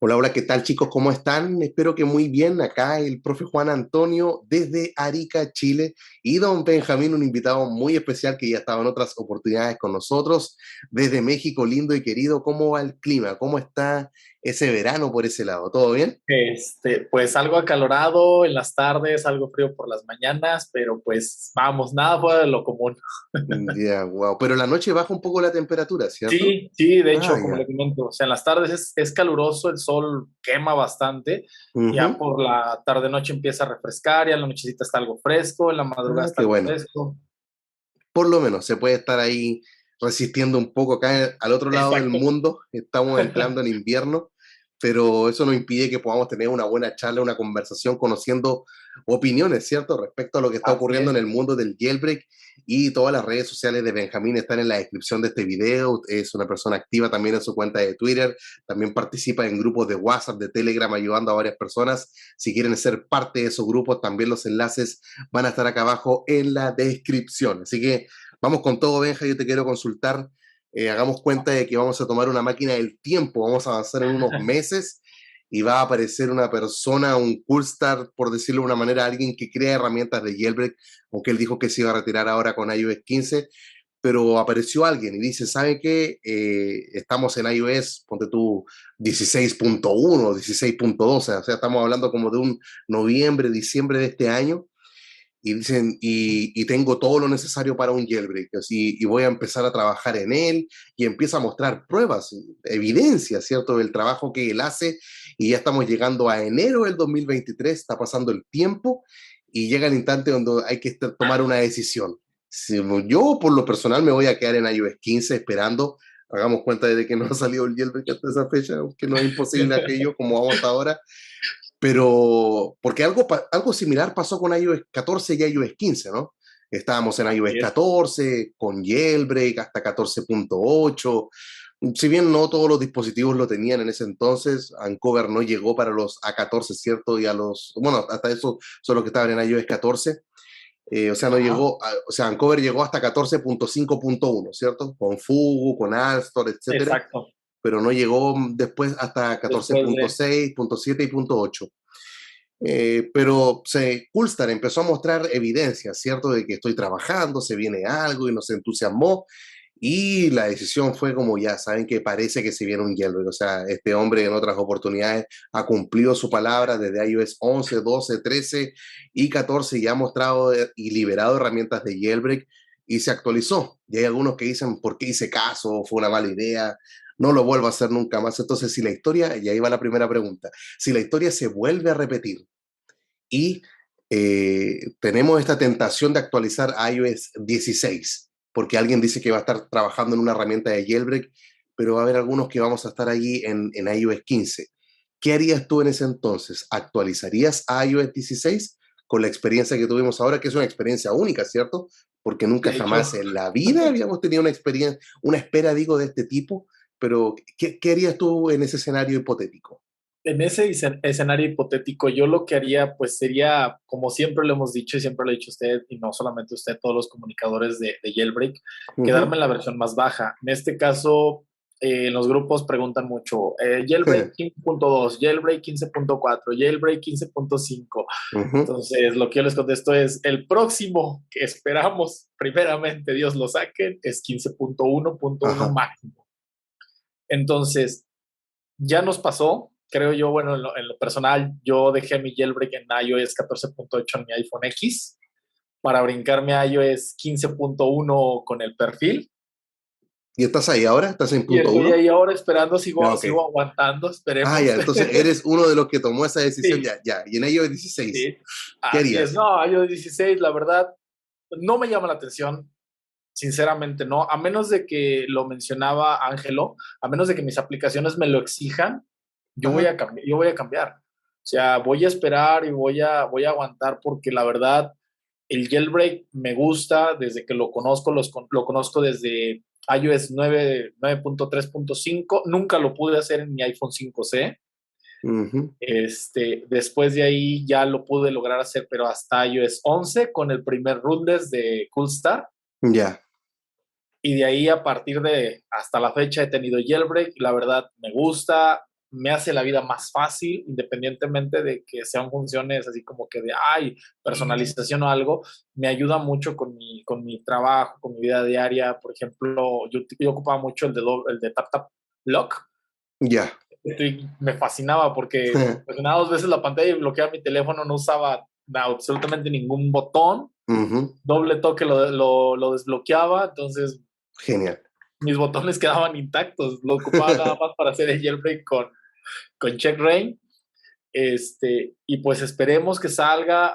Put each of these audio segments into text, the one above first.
Hola, hola, ¿qué tal chicos? ¿Cómo están? Espero que muy bien. Acá el profe Juan Antonio desde Arica, Chile, y don Benjamín, un invitado muy especial que ya estaba en otras oportunidades con nosotros, desde México, lindo y querido. ¿Cómo va el clima? ¿Cómo está ese verano por ese lado? ¿Todo bien? Pues algo acalorado en las tardes, algo frío por las mañanas, pero pues vamos, nada fuera de lo común. Ya, wow. Pero la noche baja un poco la temperatura, ¿cierto? Sí, sí, de Ah, hecho, como le ya. comento, o sea, en las tardes es caluroso, el sol quema bastante, ya Ujú. por la tarde-noche empieza a refrescar, ya en la nochecita está algo fresco, en la madrugada Ah, está qué algo bueno. fresco. Por lo menos se puede estar ahí resistiendo un poco acá al otro lado del Exacto. mundo. Estamos entrando en invierno, pero eso no impide que podamos tener una buena charla, una conversación, conociendo opiniones, ¿cierto? Respecto a lo que está Así ocurriendo es. en el mundo del jailbreak, y todas las redes sociales de Benjamín están en la descripción de este video. Es una persona activa también en su cuenta de Twitter, también participa en grupos de WhatsApp, de Telegram, ayudando a varias personas. Si quieren ser parte de esos grupos, también los enlaces van a estar acá abajo en la descripción. Así que vamos con todo, Benja, yo te quiero consultar. Hagamos cuenta de que vamos a tomar una máquina del tiempo, vamos a avanzar en unos meses y va a aparecer una persona, un coolstar, por decirlo de una manera, alguien que crea herramientas de jailbreak, aunque él dijo que se iba a retirar ahora con iOS 15, pero apareció alguien y dice, ¿sabe qué? Estamos en iOS, ponte tú, 16.1, 16.2, o sea, estamos hablando como de un noviembre, diciembre de este año, y dicen, y tengo todo lo necesario para un jailbreak, así, y voy a empezar a trabajar en él, y empieza a mostrar pruebas, evidencia, ¿cierto?, del trabajo que él hace, y ya estamos llegando a enero del 2023, está pasando el tiempo, y llega el instante donde hay que tomar una decisión. Si yo, por lo personal, me voy a quedar en iOS 15 esperando, hagamos cuenta de que no ha salido el jailbreak hasta esa fecha, aunque no es imposible aquello como vamos hasta ahora, pero, porque algo similar pasó con iOS 14 y iOS 15, ¿no? Estábamos en iOS Así es. 14, con jailbreak hasta 14.8. Si bien no todos los dispositivos lo tenían en ese entonces, Uncover no llegó para los A14, ¿cierto? Y a los, bueno, hasta eso son los que estaban en iOS 14. O sea, no Ajá. llegó, o sea, Uncover llegó hasta 14.5.1, ¿cierto? Con Fugu, con Alstor, etcétera, Exacto. pero no llegó después hasta Después de, 14.6, punto 7 y punto 8. Pero Coolstar empezó a mostrar evidencia, ¿cierto?, de que estoy trabajando, se viene algo y nos entusiasmó. Y la decisión fue como ya saben que parece que se viene un jailbreak. O sea, este hombre en otras oportunidades ha cumplido su palabra desde iOS 11, 12, 13 y 14 y ha mostrado y liberado herramientas de jailbreak y se actualizó. Y hay algunos que dicen, ¿por qué hice caso? Fue una mala idea. No lo vuelvo a hacer nunca más. Entonces, si la historia, y ahí va la primera pregunta, si la historia se vuelve a repetir, y tenemos esta tentación de actualizar a iOS 16, porque alguien dice que va a estar trabajando en una herramienta de jailbreak, pero va a haber algunos que vamos a estar allí en iOS 15. ¿Qué harías tú en ese entonces? ¿Actualizarías a iOS 16 con la experiencia que tuvimos ahora, que es una experiencia única, ¿cierto? Porque nunca de hecho, jamás en la vida habíamos tenido una experiencia, una espera, digo, de este tipo, pero ¿qué harías tú en ese escenario hipotético? en ese escenario hipotético, yo lo que haría, pues sería, como siempre lo hemos dicho y siempre lo ha dicho usted, y no solamente usted, todos los comunicadores de Jailbreak, Uh quedarme -huh. en la versión más baja. En este caso, en los grupos preguntan mucho, Jailbreak 15.2, Jailbreak 15.4, Jailbreak 15.5. Uh -huh. Entonces, lo que yo les contesto es, el próximo que esperamos, primeramente Dios lo saque, es 15.1.1 Ajá. máximo. Entonces, ya nos pasó, creo yo, bueno, en lo personal, yo dejé mi jailbreak en iOS 14.8 en mi iPhone X para brincarme a iOS 15.1 con el perfil. ¿Y estás ahí ahora? ¿Estás en Y punto estoy uno? ahí ahora esperando, Ya, ok. sigo aguantando, Ah, esperemos. ya, entonces eres uno de los que tomó esa decisión, Sí, ya, ya. Y en iOS 16, sí, ¿qué así es. harías? No, iOS 16, la verdad, no me llama la atención. Sinceramente, no. A menos de que lo mencionaba Ángelo, a menos de que mis aplicaciones me lo exijan, Ajá. yo voy a cambiar. O sea, voy a esperar y voy a aguantar porque la verdad, el jailbreak me gusta desde que lo conozco, lo conozco desde iOS 9.3.5. Nunca lo pude hacer en mi iPhone 5C. Ujú. Después de ahí ya lo pude lograr hacer, pero hasta iOS 11 con el primer rootless de Coolstar. Ya. Y de ahí a partir de hasta la fecha he tenido jailbreak y la verdad me gusta, me hace la vida más fácil, independientemente de que sean funciones así como que de, ay, personalización o algo, me ayuda mucho con mi trabajo, con mi vida diaria. Por ejemplo, yo ocupaba mucho el de Tap Tap Lock. Ya. Me fascinaba porque presionaba 2 veces la pantalla y bloqueaba mi teléfono, no usaba absolutamente ningún botón, Ujú. doble toque lo desbloqueaba, entonces Genial. mis botones quedaban intactos, lo ocupaba nada más para hacer el jailbreak con Check Rain. Y pues esperemos que salga.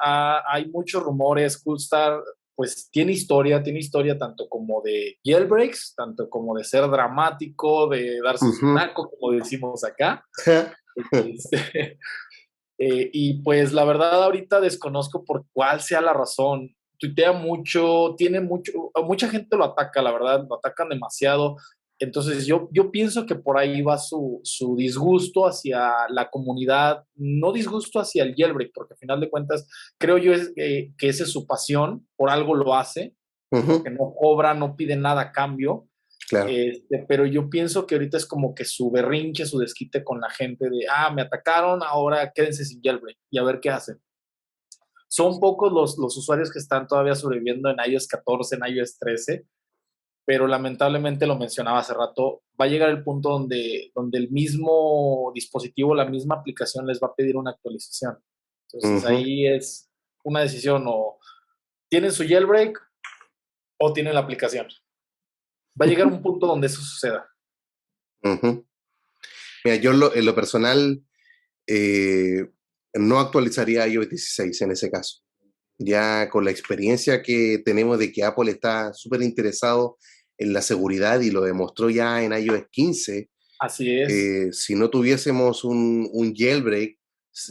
Hay muchos rumores. Coolstar, pues tiene historia tanto como de jailbreaks, tanto como de ser dramático, de darse su Ujú. taco, como decimos acá. Este, y pues la verdad ahorita desconozco por cuál sea la razón. Tuitea mucho, tiene mucho, mucha gente lo ataca, la verdad, lo atacan demasiado. Entonces yo pienso que por ahí va su disgusto hacia la comunidad, no disgusto hacia el jailbreak, porque al final de cuentas creo yo que esa es su pasión, por algo lo hace, porque Ujú. no cobra, no pide nada a cambio. Claro. Pero yo pienso que ahorita es como que su berrinche, su desquite con la gente de, me atacaron, ahora quédense sin jailbreak y a ver qué hacen. Son pocos los usuarios que están todavía sobreviviendo en iOS 14, en iOS 13, pero lamentablemente lo mencionaba hace rato, va a llegar el punto donde el mismo dispositivo, la misma aplicación les va a pedir una actualización. Entonces Ujú. ahí es una decisión, o tienen su jailbreak o tienen la aplicación. Va a llegar un punto donde eso suceda. Ujú. Mira, yo en lo personal eh, no actualizaría iOS 16 en ese caso. Ya con la experiencia que tenemos de que Apple está súper interesado en la seguridad y lo demostró ya en iOS 15, Así es. si no tuviésemos un jailbreak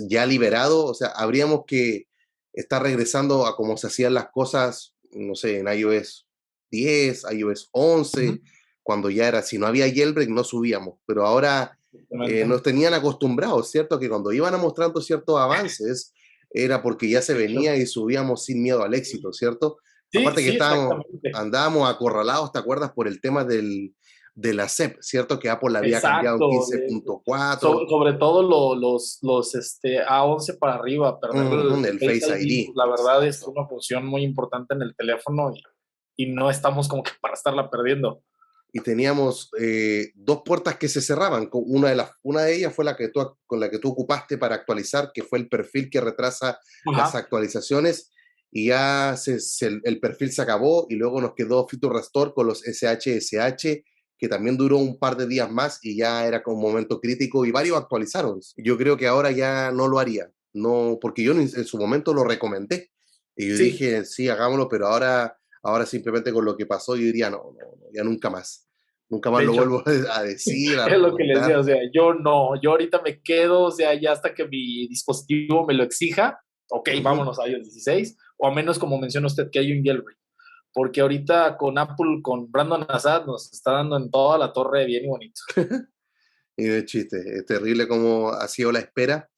ya liberado, o sea, habríamos que estar regresando a cómo se hacían las cosas, no sé, en iOS 10, iOS Ujú. 11, cuando ya era, si no había jailbreak no subíamos, pero ahora Exactamente. nos tenían acostumbrados, ¿cierto? Que cuando iban a mostrando ciertos avances era porque ya se venía y subíamos sin miedo al éxito, ¿cierto? Sí, Aparte que sí, exactamente. andábamos acorralados, ¿te acuerdas? Por el tema de la SEP, ¿cierto? Que Apple la había cambiado en Exacto. 15.4, Sobre todo los A11 para arriba, perder el el Face Face ID, ID, pues, la verdad es exacto. una función muy importante en el teléfono y no estamos como que para estarla perdiendo. Y teníamos dos puertas que se cerraban. Una de ellas fue con la que tú ocupaste para actualizar, que fue el perfil que retrasa las Ajá, actualizaciones. Y ya el perfil se acabó y luego nos quedó Feature Restore con los SHSH, que también duró un par de días más y ya era como un momento crítico y varios actualizaron. Yo creo que ahora ya no lo haría, no, porque yo en su momento lo recomendé. Y yo sí, dije, sí, hagámoslo, pero ahora simplemente con lo que pasó, yo diría, no, no, no, ya nunca más. Nunca más de lo hecho, vuelvo a decir, a es lo que les decía, recomendar. o sea, yo no, yo ahorita me quedo, o sea, ya hasta que mi dispositivo me lo exija, ok, Ujú. vámonos a iOS 16, o a menos como menciona usted que hay un jailbreak, porque ahorita con Apple, con Brandon Assad, nos está dando en toda la torre bien y bonito. Y no es chiste, es terrible como ha sido la espera.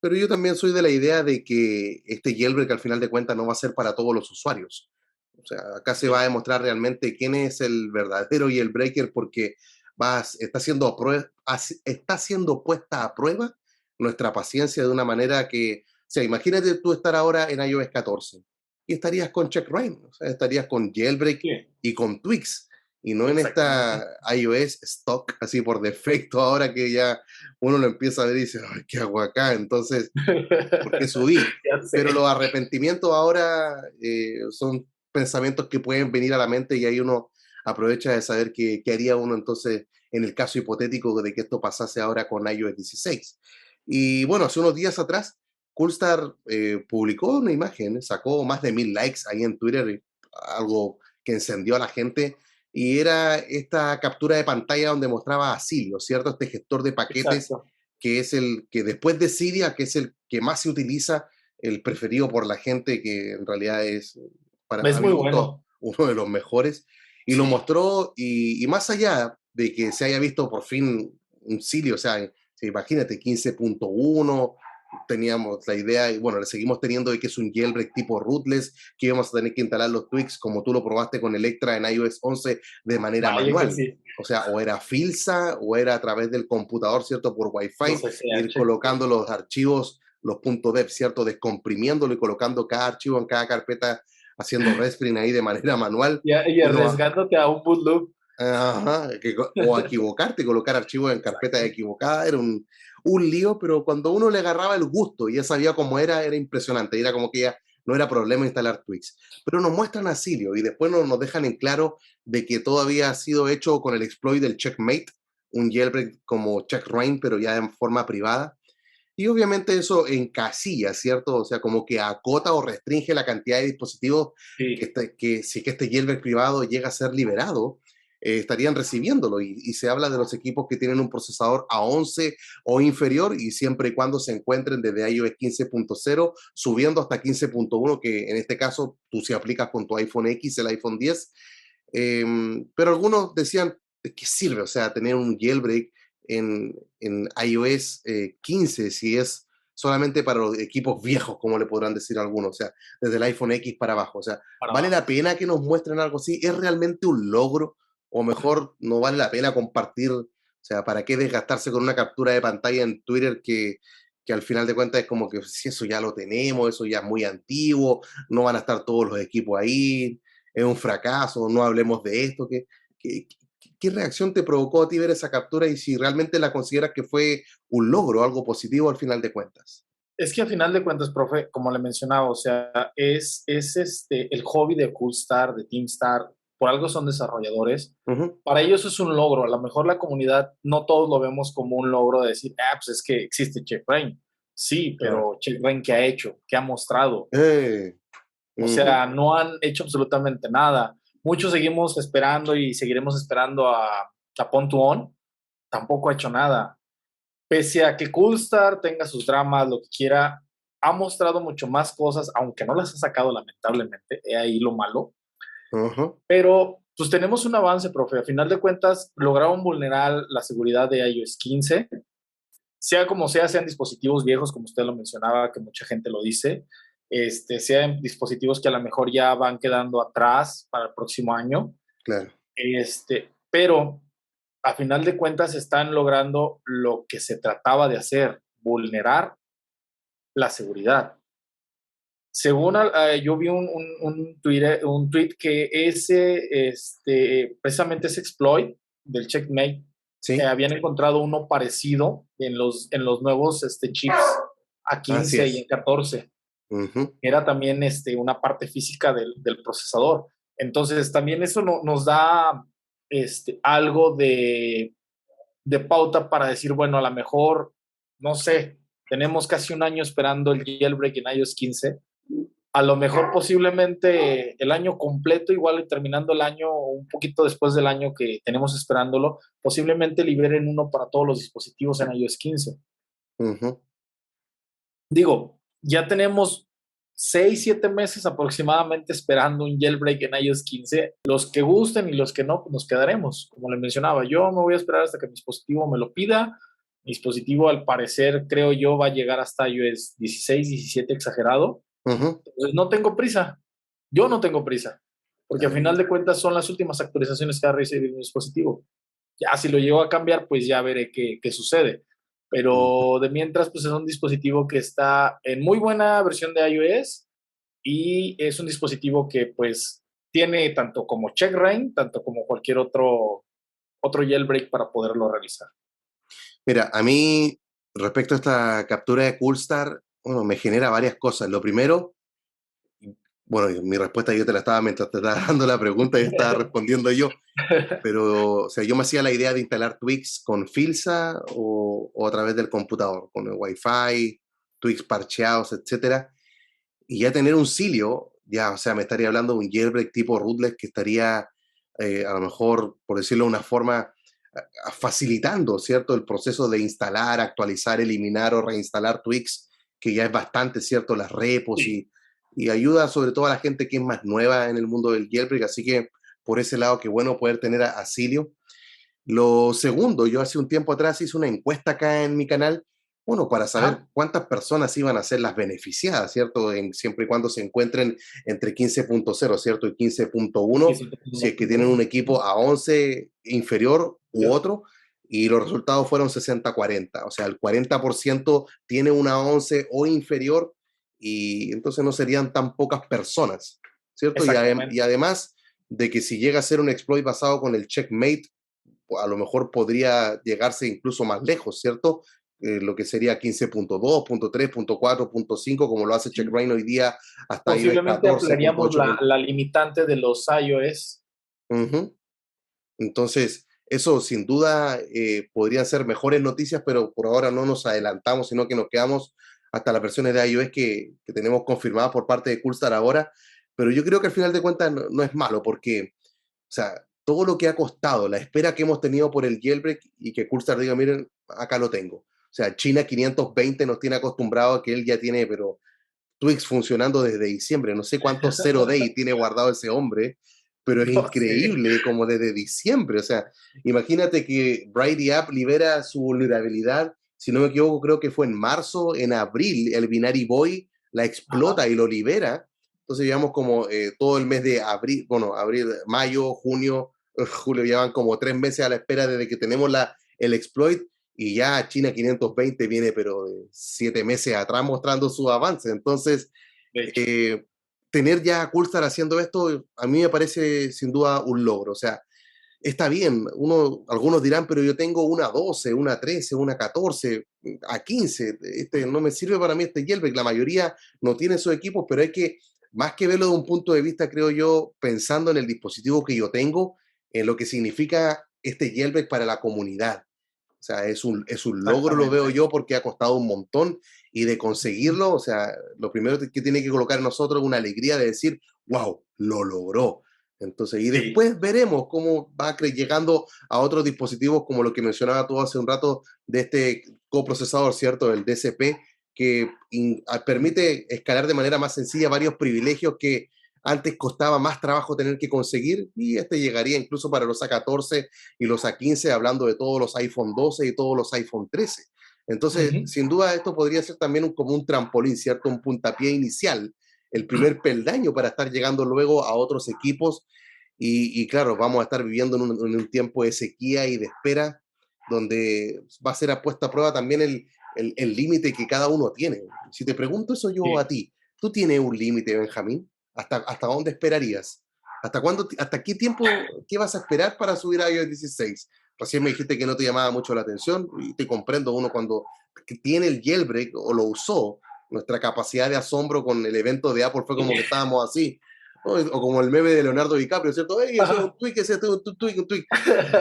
Pero yo también soy de la idea de que este jailbreak al final de cuentas no va a ser para todos los usuarios. O sea, acá se va a Sí, demostrar realmente quién es el verdadero jailbreaker porque está siendo puesta a prueba nuestra paciencia de una manera que, o sea, imagínate tú estar ahora en iOS 14 y estarías con checkra1n, o sea, estarías con jailbreak sí, y con tweaks y no en esta exactamente. iOS stock, así por defecto, ahora que ya uno lo empieza a ver y dice, ay, ¿qué hago acá? Entonces, ¿por qué subí? Ya Pero los sé. arrepentimientos ahora son pensamientos que pueden venir a la mente y ahí uno aprovecha de saber qué haría uno entonces en el caso hipotético de que esto pasase ahora con iOS 16. Y bueno, hace unos días atrás, Coolstar publicó una imagen, sacó más de 1000 likes ahí en Twitter, algo que encendió a la gente, y era esta captura de pantalla donde mostraba a Silio, ¿cierto? Este gestor de paquetes Exacto. que es el que después de Cydia, que es el que más se utiliza, el preferido por la gente, que en realidad es, a Es mi muy gusto, bueno. uno de los mejores, y lo Sí, mostró, y más allá de que se haya visto por fin un Cydia, o sea, imagínate, 15.1, teníamos la idea, y bueno, le seguimos teniendo de que es un jailbreak tipo rootless, que íbamos a tener que instalar los tweaks como tú lo probaste con Electra en iOS 11 de manera Vaya que manual. sí, O sea, o era Filsa o era a través del computador, ¿cierto? Por los Wi-Fi, ir SSH. colocando los archivos, los .deb, ¿cierto? Descomprimiéndolo y colocando cada archivo en cada carpeta, haciendo respring ahí de manera manual. Y Uno, arriesgándote a un boot loop. ajá, o a equivocarte, colocar archivos en carpetas Exacto. equivocadas, era un lío, pero cuando uno le agarraba el gusto y ya sabía cómo era impresionante, era como que ya no era problema instalar tweaks. Pero nos muestran a Silio y después nos dejan en claro de que todo había sido hecho con el exploit del Checkmate, un jailbreak como Checkrain, pero ya en forma privada. Y obviamente eso encasilla, ¿cierto? O sea, como que acota o restringe la cantidad de dispositivos Sí, que si que este jailbreak privado llega a ser liberado, estarían recibiéndolo. Y se habla de los equipos que tienen un procesador A11 o inferior y siempre y cuando se encuentren desde iOS 15.0 subiendo hasta 15.1, que en este caso tú si aplicas con tu iPhone X, el iPhone 10. Pero algunos decían, ¿de qué sirve? O sea, tener un jailbreak en iOS 15 si es solamente para los equipos viejos, como le podrán decir algunos, o sea, desde el iPhone X para abajo. O sea, para ¿vale abajo. la pena que nos muestren algo así? ¿Es realmente un logro? O mejor, no vale la pena compartir, o sea, ¿para qué desgastarse con una captura de pantalla en Twitter que al final de cuentas es como que si eso ya lo tenemos, eso ya es muy antiguo, no van a estar todos los equipos ahí, es un fracaso, no hablemos de esto? ¿Qué, qué reacción te provocó a ti ver esa captura y si realmente la consideras que fue un logro, algo positivo al final de cuentas? Es que a final de cuentas, profe, como le mencionaba, o sea, es el hobby de Coolstar, de Teamstar, por algo son desarrolladores. Ujú, Para ellos es un logro. A lo mejor la comunidad no todos lo vemos como un logro de decir, ah, pues es que existe Checkbrain. Sí, claro. pero Checkbrain, ¿qué ha hecho? ¿Qué ha mostrado? Eh, O ujú, sea, no han hecho absolutamente nada. Muchos seguimos esperando y seguiremos esperando a Pon2On. Tampoco ha hecho nada. Pese a que Coolstar tenga sus dramas, lo que quiera, ha mostrado mucho más cosas, aunque no las ha sacado lamentablemente, he ahí lo malo, ujú, pero pues tenemos un avance, profe. A final de cuentas, lograron vulnerar la seguridad de iOS 15, sea como sea, sean dispositivos viejos, como usted lo mencionaba, que mucha gente lo dice, sean dispositivos que a lo mejor ya van quedando atrás para el próximo año, claro. pero a final de cuentas están logrando lo que se trataba de hacer, vulnerar la seguridad. Según yo vi un tweet que precisamente ese exploit del checkmate, Sí, habían encontrado uno parecido en los nuevos chips así A15 y es. A14. Ujú. Era también una parte física del procesador. Entonces, también eso nos da algo de pauta para decir, bueno, a lo mejor, no sé, tenemos casi un año esperando el jailbreak en iOS 15. A lo mejor posiblemente el año completo, igual y terminando el año o un poquito después del año que tenemos esperándolo, posiblemente liberen uno para todos los dispositivos en iOS 15. Ujú. Digo, ya tenemos 6, 7 meses aproximadamente esperando un jailbreak en iOS 15. Los que gusten y los que no, pues nos quedaremos. Como le mencionaba, yo me voy a esperar hasta que mi dispositivo me lo pida. Mi dispositivo, al parecer, creo yo, va a llegar hasta iOS 16, 17 exagerado. Ujú. Entonces, no tengo prisa. Yo no tengo prisa. Porque a Claro. final de cuentas son las últimas actualizaciones que va a recibir mi dispositivo. Ya si lo llego a cambiar, pues ya veré qué sucede. Ujú. Pero de mientras, pues es un dispositivo que está en muy buena versión de iOS y es un dispositivo que pues tiene tanto como checkra1n, tanto como cualquier otro jailbreak para poderlo realizar. Mira, a mí, respecto a esta captura de Coolstar, bueno, me genera varias cosas. Lo primero, bueno, y mi respuesta yo te la estaba, mientras te estaba dando la pregunta, y estaba respondiendo yo, pero, o sea, yo me hacía la idea de instalar Twix con Filsa o a través del computador, con el Wi-Fi, Twix parcheados, etcétera, y ya tener un Cilio, ya, o sea, me estaría hablando de un jailbreak tipo rootless que estaría, a lo mejor, por decirlo de una forma, facilitando, ¿cierto?, el proceso de instalar, actualizar, eliminar o reinstalar Twix, que ya es bastante, ¿cierto?, las repos Sí, y ayuda sobre todo a la gente que es más nueva en el mundo del jailbreak, así que por ese lado, qué bueno poder tener a Cilio. Lo segundo, yo hace un tiempo atrás hice una encuesta acá en mi canal Bueno, para Ajá. saber cuántas personas iban a ser las beneficiadas, ¿cierto? Siempre y cuando se encuentren entre 15.0, ¿cierto? Y Sí, 15.1, sí, si es que tienen un equipo a 11 inferior u otro, y los resultados fueron 60-40. O sea, el 40% tiene una 11 o inferior, y entonces no serían tan pocas personas, ¿cierto? Y exactamente. además de que si llega a ser un exploit basado con el checkmate, a lo mejor podría llegarse incluso más lejos, ¿cierto? Lo que sería 15.2, punto 3, punto 4, punto 5, como lo hace Sí. CheckRain hoy día, hasta iOS Posiblemente 14, punto ampliaríamos 8. la limitante de los iOS. Ujú. Entonces, eso sin duda podrían ser mejores noticias, pero por ahora no nos adelantamos, sino que nos quedamos hasta las versiones de iOS que tenemos confirmadas por parte de Coolstar ahora. Pero yo creo que al final de cuentas no es malo, porque, o sea, todo lo que ha costado, la espera que hemos tenido por el jailbreak y que Coolstar diga, miren, acá lo tengo. O sea, China 520 nos tiene acostumbrado a que él ya tiene, pero Twix funcionando desde diciembre. No sé cuántos zero day tiene guardado ese hombre, pero es No sé. increíble como desde diciembre. O sea, imagínate que Brighty App libera su vulnerabilidad, si no me equivoco, creo que fue en marzo, en abril, el Binary Boy la Ajá. explota y lo libera. Entonces llevamos como todo el mes de abril, bueno, abril, mayo, junio, julio, llevan como 3 meses a la espera desde que tenemos el exploit, y ya China 520 viene, pero de 7 meses atrás mostrando su avance. Entonces, De hecho. eh, tener ya a Coolstar haciendo esto, a mí me parece sin duda un logro. O sea, está bien, algunos dirán, pero yo tengo una 12, una 13, una 14, a 15. No me sirve para mí este jailbreak. La mayoría no tiene esos equipos, pero hay que, más que verlo de un punto de vista, creo yo, pensando en el dispositivo que yo tengo, en lo que significa este jailbreak para la comunidad. O sea, es un logro, lo veo Exactamente. yo, porque ha costado un montón, y de conseguirlo, o sea, lo primero que tiene que colocar en nosotros es una alegría de decir, wow, lo logró. Entonces, y Sí. después veremos cómo va llegando a otros dispositivos, como lo que mencionaba tú hace un rato, de este coprocesador, ¿cierto? El DCP, que permite escalar de manera más sencilla varios privilegios que antes costaba más trabajo tener que conseguir, y este llegaría incluso para los A14 y los A15, hablando de todos los iPhone 12 y todos los iPhone 13. Entonces, Ujú. sin duda, esto podría ser también como un trampolín, ¿cierto? Un puntapié inicial, el primer peldaño para estar llegando luego a otros equipos. Y claro, vamos a estar viviendo en un tiempo de sequía y de espera, donde va a ser puesta a prueba también el límite que cada uno tiene. Si te pregunto eso yo a Sí. ti, ¿tú tienes un límite, Benjamín? ¿Hasta dónde esperarías? ¿Hasta qué tiempo, qué vas a esperar para subir a iOS 16? Recién me dijiste que no te llamaba mucho la atención, y te comprendo. Uno cuando tiene el jailbreak o lo usó, nuestra capacidad de asombro con el evento de Apple fue como que estábamos así, ¿no? O como el meme de Leonardo DiCaprio, ¿cierto? ¡Ey, ese es un Ajá. tweak, ese es un tweak, un tweak!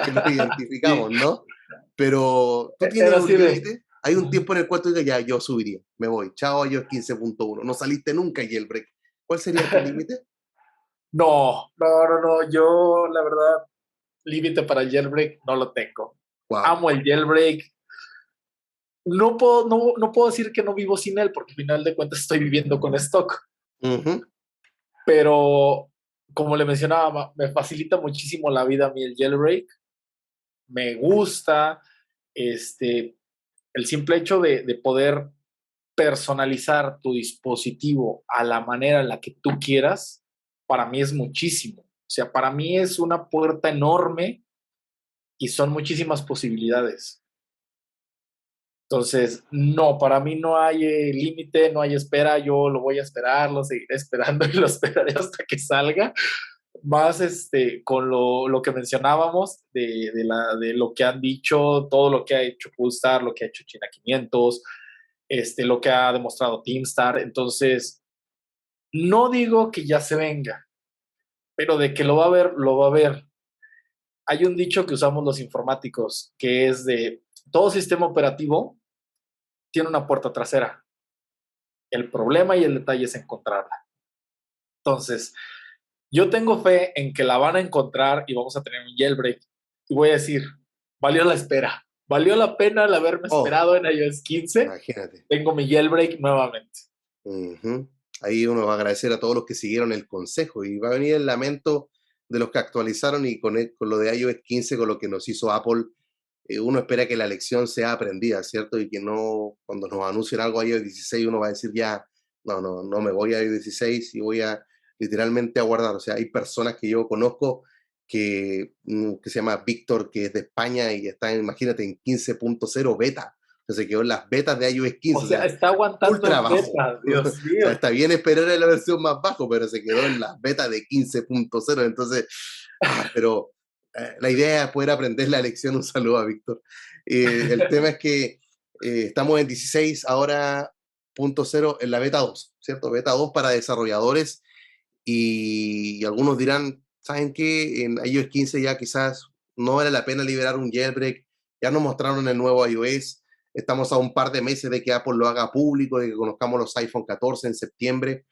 Que nos Sí. identificamos, ¿no? Pero tú tienes Era un así de. límite. Hay un tiempo en el cual tú digas, ya, yo subiría, me voy, chao, iOS 15.1. No saliste nunca jailbreak. ¿Cuál sería tu límite? No, no, no, no. Yo, la verdad, límite para el jailbreak no lo tengo. Wow. Amo el jailbreak. No puedo decir que no vivo sin él, porque al final de cuentas estoy viviendo con stock. Ujú. Pero, como le mencionaba, me facilita muchísimo la vida a mí el jailbreak. Me gusta el simple hecho de poder personalizar tu dispositivo a la manera en la que tú quieras, para mí es muchísimo. O sea, para mí es una puerta enorme y son muchísimas posibilidades. Entonces, no, para mí no hay límite, no hay espera, yo lo voy a esperar, lo seguiré esperando y lo esperaré hasta que salga. Más con lo que mencionábamos de lo que han dicho, todo lo que ha hecho Pulsar, lo que ha hecho China 500, lo que ha demostrado Teamstar. Entonces, no digo que ya se venga, pero de que lo va a ver, lo va a ver. Hay un dicho que usamos los informáticos, que es de todo sistema operativo tiene una puerta trasera. El problema y el detalle es encontrarla. Entonces, yo tengo fe en que la van a encontrar y vamos a tener un jailbreak. Y voy a decir, valió la espera. Valió la pena el haberme Oh, esperado en iOS 15. imagínate. Tengo mi jailbreak nuevamente. Ujú. Ahí uno va a agradecer a todos los que siguieron el consejo, y va a venir el lamento de los que actualizaron, y con lo de iOS 15, con lo que nos hizo Apple, uno espera que la lección sea aprendida, ¿cierto? Y que no, cuando nos anuncien algo a iOS 16, uno va a decir ya, no me voy a iOS 16 y voy a literalmente a guardar. O sea, hay personas que yo conozco que se llama Víctor, que es de España y está, imagínate, en 15.0 beta. O sea, se quedó en las betas de iOS O 15, o sea, sea, está aguantando ultra en bajo. beta, O Dios sea, mío. está bien esperar en la versión más bajo, pero se quedó en las betas de 15.0. Entonces, pero la idea es poder aprender la lección. Un saludo a Víctor. El tema es que estamos en 16 ahora, punto cero, en la beta 2, ¿cierto? Beta 2 para desarrolladores y algunos dirán, ¿saben qué? En iOS 15 ya quizás no vale la pena liberar un jailbreak, ya nos mostraron el nuevo iOS, estamos a un par de meses de que Apple lo haga público, de que conozcamos los iPhone 14 en septiembre.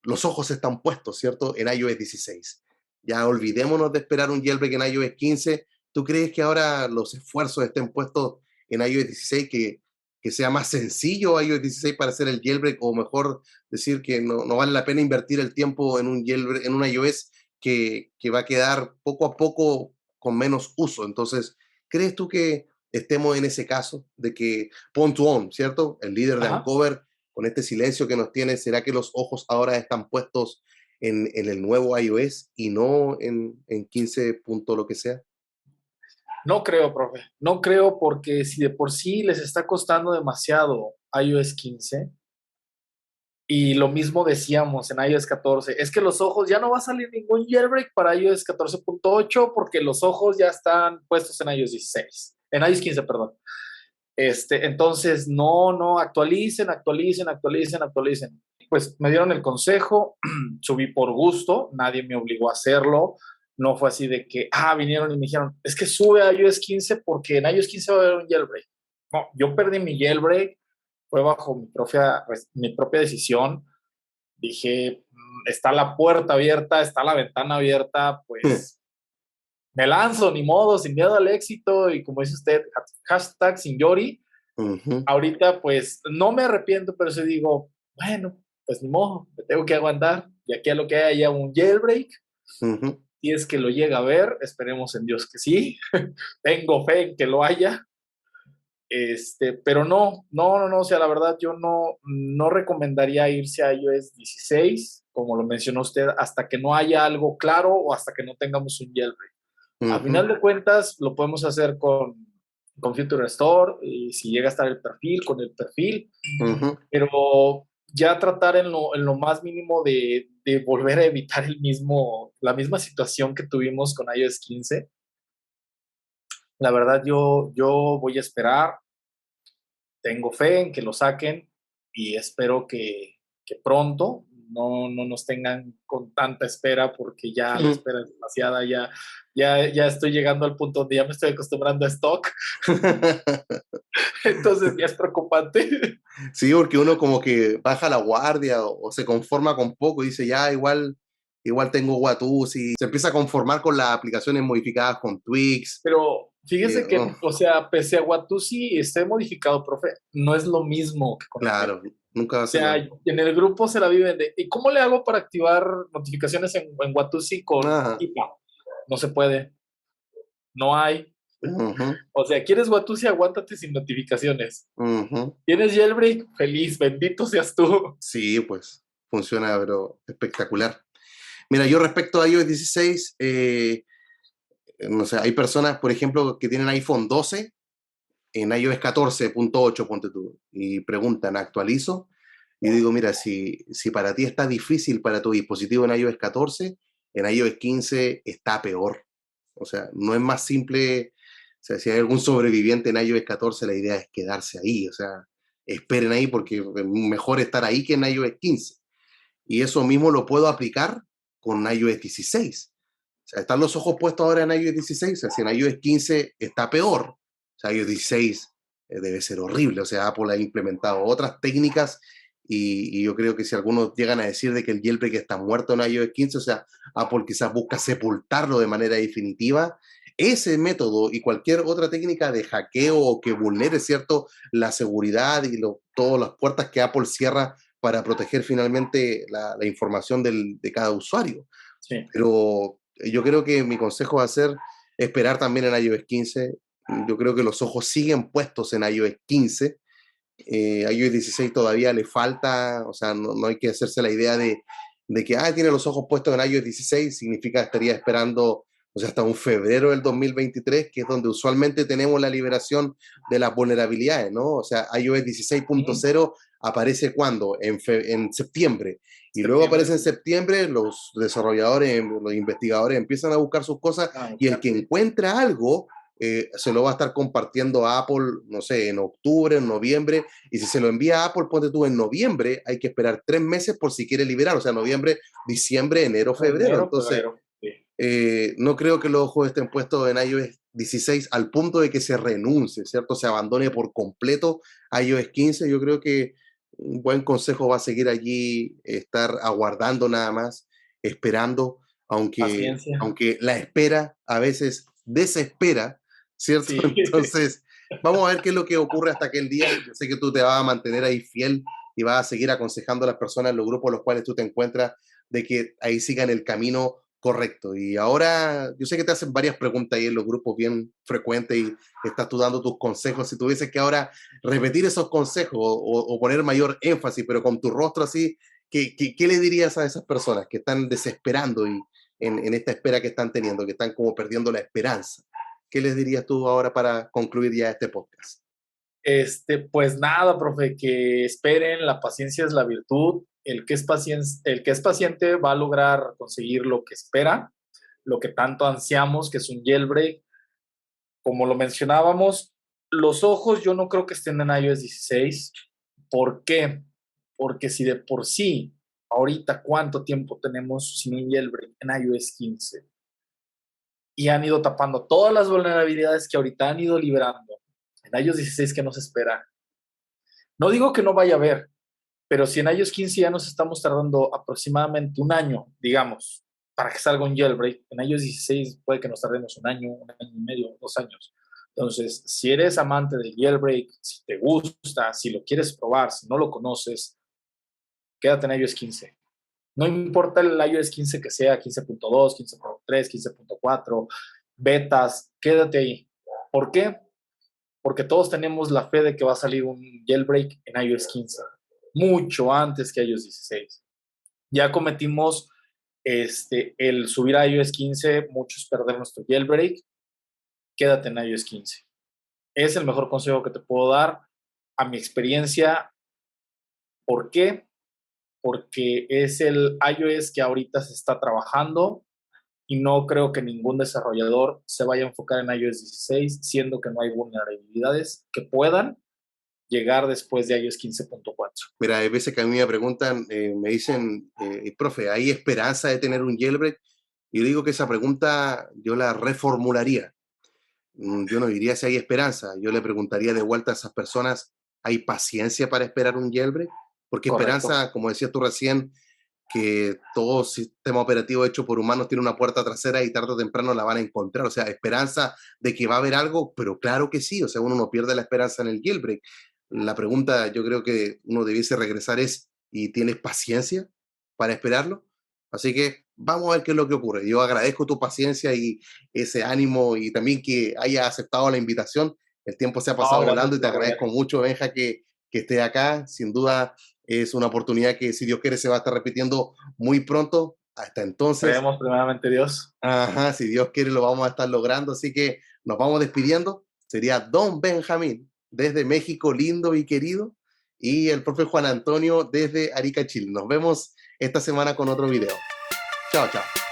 Los ojos están puestos, ¿cierto? En iOS 16. Ya olvidémonos de esperar un jailbreak en iOS 15. ¿Tú crees que ahora los esfuerzos estén puestos en iOS 16, que sea más sencillo iOS 16 para hacer el jailbreak, o mejor decir que no vale la pena invertir el tiempo en un jailbreak, en un iOS que va a quedar poco a poco con menos uso? Entonces, ¿crees tú que estemos en ese caso de que Pon2On, ¿cierto? El líder de Ajá. Uncover, con este silencio que nos tiene, ¿será que los ojos ahora están puestos en el nuevo iOS y no en 15 punto lo que sea? No creo, profe. No creo porque si de por sí les está costando demasiado iOS 15 y lo mismo decíamos en iOS 14, es que los ojos ya no va a salir ningún jailbreak para iOS 14.8 porque los ojos ya están puestos en iOS 16, en iOS 15, perdón. Entonces, no, actualicen, actualicen, actualicen, actualicen. Pues me dieron el consejo, subí por gusto, nadie me obligó a hacerlo, no fue así de que, vinieron y me dijeron, es que sube a iOS 15 porque en iOS 15 va a haber un jailbreak. No, yo perdí mi jailbreak, fue bajo mi propia decisión. Dije, está la puerta abierta, está la ventana abierta, pues me lanzo, ni modo, sin miedo al éxito y como dice usted, hashtag sin Yori. Ujú, Ahorita pues no me arrepiento, pero sí digo, bueno, pues ni modo, me tengo que aguantar. Y aquí a lo que haya un jailbreak, ujú. si es que lo llega a ver, esperemos en Dios que sí. Tengo fe en que lo haya. Pero no, o sea, la verdad yo no recomendaría irse a iOS 16, como lo mencionó usted, hasta que no haya algo claro o hasta que no tengamos un jailbreak. A Ujú, final de cuentas, lo podemos hacer con Future Store, y si llega a estar el perfil, con el perfil, ujú. pero ya tratar en lo más mínimo de volver a evitar la misma situación que tuvimos con iOS 15. La verdad, yo voy a esperar, tengo fe en que lo saquen y espero que pronto no nos tengan con tanta espera porque ya la espera es demasiada, ya estoy llegando al punto donde ya me estoy acostumbrando a stock, entonces ya es preocupante. Sí, porque uno como que baja la guardia o se conforma con poco y dice, ya, igual tengo Watusi, se empieza a conformar con las aplicaciones modificadas con tweaks. Pero fíjese que, Oh, o sea, pese a Watusi esté modificado, profe, no es lo mismo que con el claro, Jailbreak. nunca va a O ser lo sea, mismo. en el grupo se la viven de, ¿y cómo le hago para activar notificaciones en Watusi con Ajá. IPA? No se puede, no hay. Ujú, O sea, ¿quieres Watusi? Aguántate sin notificaciones. ujú. ¿Tienes Jailbreak? Feliz, bendito seas tú. Sí, pues funciona, pero espectacular. Mira, yo respecto a iOS 16, no sé, hay personas, por ejemplo, que tienen iPhone 12 en iOS 14.8, ponte tú, y preguntan, ¿actualizo? Y digo, mira, si para ti está difícil para tu dispositivo en iOS 14, en iOS 15 está peor. O sea, no es más simple. O sea, si hay algún sobreviviente en iOS 14, la idea es quedarse ahí. O sea, esperen ahí porque es mejor estar ahí que en iOS 15. Y eso mismo lo puedo aplicar con iOS 16. O sea, están los ojos puestos ahora en iOS 16. O sea, si en iOS 15 está peor, o sea, iOS 16 debe ser horrible. O sea, Apple ha implementado otras técnicas y yo creo que si algunos llegan a decir de que el jailbreak está muerto en iOS 15, o sea, Apple quizás busca sepultarlo de manera definitiva. Ese método y cualquier otra técnica de hackeo o que vulnere, ¿cierto?, la seguridad y todas las puertas que Apple cierra para proteger finalmente la información de cada usuario. Sí. Pero yo creo que mi consejo va a ser, esperar también en iOS 15. Yo creo que los ojos siguen puestos en iOS 15. iOS 16 todavía le falta, o sea, no hay que hacerse la idea de que tiene los ojos puestos en iOS 16, significa que estaría esperando, o sea, hasta un febrero del 2023, que es donde usualmente tenemos la liberación de las vulnerabilidades, ¿no? O sea, iOS Sí, 16.0 aparece cuando, en septiembre, y luego septiembre. aparece en septiembre, los desarrolladores, los investigadores empiezan a buscar sus cosas, y el que Sí. encuentra algo se lo va a estar compartiendo a Apple, no sé, en octubre, en noviembre, y si se lo envía a Apple, ponte tú en noviembre, hay que esperar 3 meses por si quiere liberar, o sea, noviembre, diciembre, enero, febrero. Enero, Entonces, febrero. Sí. no creo que los ojos estén puestos en iOS 16 al punto de que se renuncie, ¿cierto? Se abandone por completo iOS 15. Yo creo que un buen consejo va a seguir allí, estar aguardando nada más, esperando, Paciencia. aunque la espera a veces desespera, ¿cierto? Sí. Entonces, vamos a ver qué es lo que ocurre hasta aquel día. Yo sé que tú te vas a mantener ahí fiel y vas a seguir aconsejando a las personas en los grupos en los cuales tú te encuentras de que ahí sigan el camino correcto. Y ahora, yo sé que te hacen varias preguntas ahí en los grupos bien frecuentes y estás tú dando tus consejos. Si tuvieses que ahora repetir esos consejos o poner mayor énfasis, pero con tu rostro así, ¿qué le dirías a esas personas que están desesperando y en esta espera que están teniendo, que están como perdiendo la esperanza? ¿Qué les dirías tú ahora para concluir ya este podcast? Pues nada, profe, que esperen, la paciencia es la virtud. El que es paciente va a lograr conseguir lo que espera, lo que tanto ansiamos, que es un jailbreak. Como lo mencionábamos, los ojos yo no creo que estén en iOS 16. ¿Por qué? Porque si de por sí, ahorita, ¿cuánto tiempo tenemos sin un jailbreak en iOS 15? Y han ido tapando todas las vulnerabilidades que ahorita han ido liberando. En iOS 16, ¿qué nos espera? No digo que no vaya a haber, pero si en iOS 15 ya nos estamos tardando aproximadamente un año, digamos, para que salga un jailbreak, en iOS 16 puede que nos tardemos un año y medio, 2 años. Entonces, si eres amante del jailbreak, si te gusta, si lo quieres probar, si no lo conoces, quédate en iOS 15. No importa el iOS 15 que sea, 15.2, 15.3, 15.4, betas, quédate ahí. ¿Por qué? Porque todos tenemos la fe de que va a salir un jailbreak en iOS 15, mucho antes que iOS 16. Ya cometimos el subir a iOS 15, muchos perder nuestro jailbreak, quédate en iOS 15. Es el mejor consejo que te puedo dar a mi experiencia. ¿Por qué? Porque es el iOS que ahorita se está trabajando y no creo que ningún desarrollador se vaya a enfocar en iOS 16, siendo que no hay vulnerabilidades que puedan llegar después de iOS 15.4. Mira, hay veces que a mí me preguntan, me dicen, profe, ¿hay esperanza de tener un jailbreak? Y yo digo que esa pregunta yo la reformularía. Yo no diría si hay esperanza, yo le preguntaría de vuelta a esas personas, ¿hay paciencia para esperar un jailbreak? Porque Correcto. esperanza, como decías tú recién, que todo sistema operativo hecho por humanos tiene una puerta trasera y tarde o temprano la van a encontrar. O sea, esperanza de que va a haber algo, pero claro que sí. O sea, uno no pierde la esperanza en el jailbreak. La pregunta yo creo que uno debiese regresar es, ¿y tienes paciencia para esperarlo? Así que vamos a ver qué es lo que ocurre. Yo agradezco tu paciencia y ese ánimo y también que haya aceptado la invitación. El tiempo se ha No, pasado gracias volando y te por ver. agradezco mucho, Benja, que estés acá. Sin duda es una oportunidad que, si Dios quiere, se va a estar repitiendo muy pronto. Hasta entonces, Esperemos primeramente Dios. ajá, si Dios quiere, lo vamos a estar logrando. Así que nos vamos despidiendo. Sería Don Benjamín desde México, lindo y querido, y el profe Juan Antonio desde Arica, Chile. Nos vemos esta semana con otro video. Chao, chao.